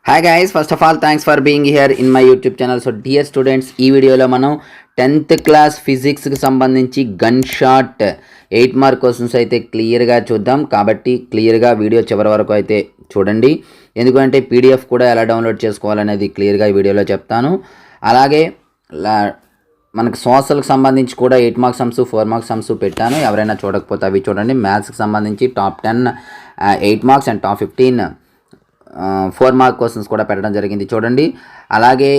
Hi guys, first of all thanks for being here in my YouTube channel. So dear students, ఈ వీడియోలో మనం 10th class ఫిజిక్స్కి సంబంధించి gun shot 8 mark questions అయితే క్లియర్గా చూద్దాం. కాబట్టి క్లియర్గా వీడియో చివరి వరకు అయితే చూడండి, ఎందుకంటే పీడిఎఫ్ కూడా ఎలా డౌన్లోడ్ చేసుకోవాలనేది క్లియర్గా ఈ వీడియోలో చెప్తాను. అలాగే మనకు సోషల్కి సంబంధించి కూడా 8 మార్క్స్ సమ్స్ 4 మార్క్స్ సమ్స్ పెట్టాను. ఎవరైనా చూడకపోతే అవి చూడండి. మ్యాథ్స్కి సంబంధించి top 10 8 marks and top 15 4 mark questions కూడా పెట్టడం జరిగింది, చూడండి. అలాగే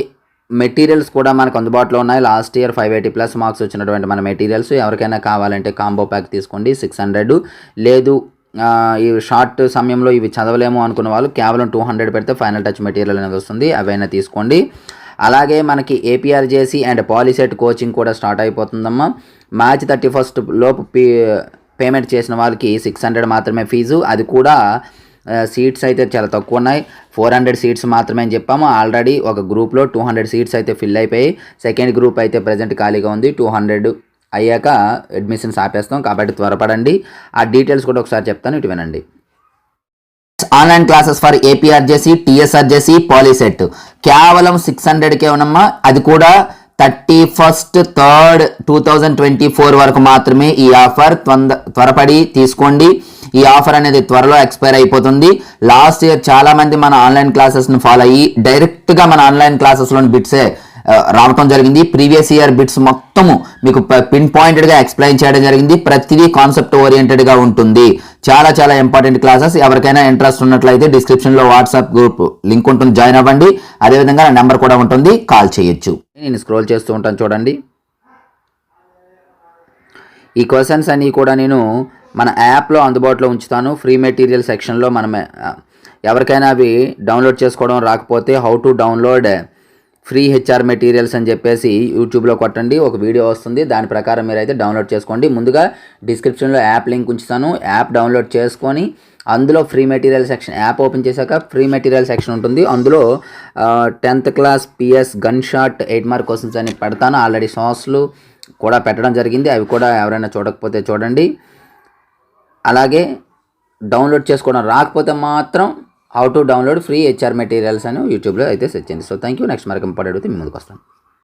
మెటీరియల్స్ కూడా మనకు అందుబాటులో ఉన్నాయి. లాస్ట్ ఇయర్ 580+ మార్క్స్ వచ్చినటువంటి మన మెటీరియల్స్ ఎవరికైనా కావాలంటే కాంబో ప్యాక్ తీసుకోండి 600. లేదు ఈ షార్ట్ సమయంలో ఇవి చదవలేము అనుకున్న వాళ్ళు కేవలం 200 పెడితే ఫైనల్ టచ్ మెటీరియల్ అనేది వస్తుంది, అవైనా తీసుకోండి. అలాగే మనకి ఏపీఆర్జేసీ అండ్ పాలిసెట్ కోచింగ్ కూడా స్టార్ట్ అయిపోతుందమ్మా. మార్చి 31 లోపు పేమెంట్ చేసిన వాళ్ళకి 600 మాత్రమే ఫీజు. అది కూడా సీట్స్ అయితే చాలా తక్కువ ఉన్నాయి, 400 సీట్స్ మాత్రమే అని చెప్పాము. ఆల్రెడీ ఒక గ్రూప్లో 200 సీట్స్ అయితే ఫిల్ అయిపోయి, సెకండ్ గ్రూప్ అయితే ప్రజెంట్ ఖాళీగా ఉంది. 200 అయ్యాక అడ్మిషన్స్ ఆపేస్తాం, కాబట్టి త్వరపడండి. ఆ డీటెయిల్స్ కూడా ఒకసారి చెప్తాను, ఇటు వినండి. Online classes for APRJC, TSRJC, POLYCET కేవలం 600కే ఉన్నమ్మా. అది కూడా 31st 3rd 2024 వరకు మాత్రమే ఈ ఆఫర్. త్వరపడి తీసుకోండి. ఈ ఆఫర్ అనేది త్వరలో ఎక్స్పైర్ అయిపోతుంది. లాస్ట్ ఇయర్ చాలా మంది మన ఆన్లైన్ క్లాసెస్ని ఫాలో అయ్యి డైరెక్ట్గా మన ఆన్లైన్ క్లాసెస్లోని బిట్సే రావటం జరిగింది. ప్రీవియస్ ఇయర్ బిట్స్ మొత్తము మీకు పిన్ పాయింటెడ్గా ఎక్స్ప్లెయిన్ చేయడం జరిగింది. ప్రతిదీ కాన్సెప్ట్ ఓరియంటెడ్గా ఉంటుంది. చాలా చాలా ఇంపార్టెంట్ క్లాసెస్. ఎవరికైనా ఇంట్రెస్ట్ ఉన్నట్లయితే డిస్క్రిప్షన్లో వాట్సాప్ గ్రూప్ లింక్ ఉంటుంది, జాయిన్ అవ్వండి. అదేవిధంగా నా నెంబర్ కూడా ఉంటుంది, కాల్ చేయొచ్చు. నేను స్క్రోల్ చేస్తూ ఉంటాను, చూడండి. ఈ క్వశ్చన్స్ అన్నీ కూడా నేను మన యాప్లో అందుబాటులో ఉంచుతాను. ఫ్రీ మెటీరియల్ సెక్షన్లో మనమే ఎవరికైనా అవి డౌన్లోడ్ చేసుకోవడం రాకపోతే how to download free HR materials అని చెప్పేసి యూట్యూబ్లో కొట్టండి, ఒక వీడియో వస్తుంది. దాని ప్రకారం మీరు అయితే డౌన్లోడ్ చేసుకోండి. ముందుగా డిస్క్రిప్షన్లో యాప్ లింక్ ఉంచుతాను. యాప్ డౌన్లోడ్ చేసుకొని అందులో free material section, app open చేశాక ఫ్రీ మెటీరియల్ సెక్షన్ ఉంటుంది. అందులో 10th class PS gun shot 8 mark questions అని పెడతాను. ఆల్రెడీ సాస్లు కూడా పెట్టడం జరిగింది, అవి కూడా ఎవరైనా చూడకపోతే చూడండి. అలాగే డౌన్లోడ్ చేసుకోవడం రాకపోతే మాత్రం how to download free HR materials అని యూట్యూబ్లో అయితే సెర్చ్ చేయండి. So thank you. నెక్స్ట్ మరొక ఇంపార్టెంట్ అయితే మీ ముందుకు వస్తాను.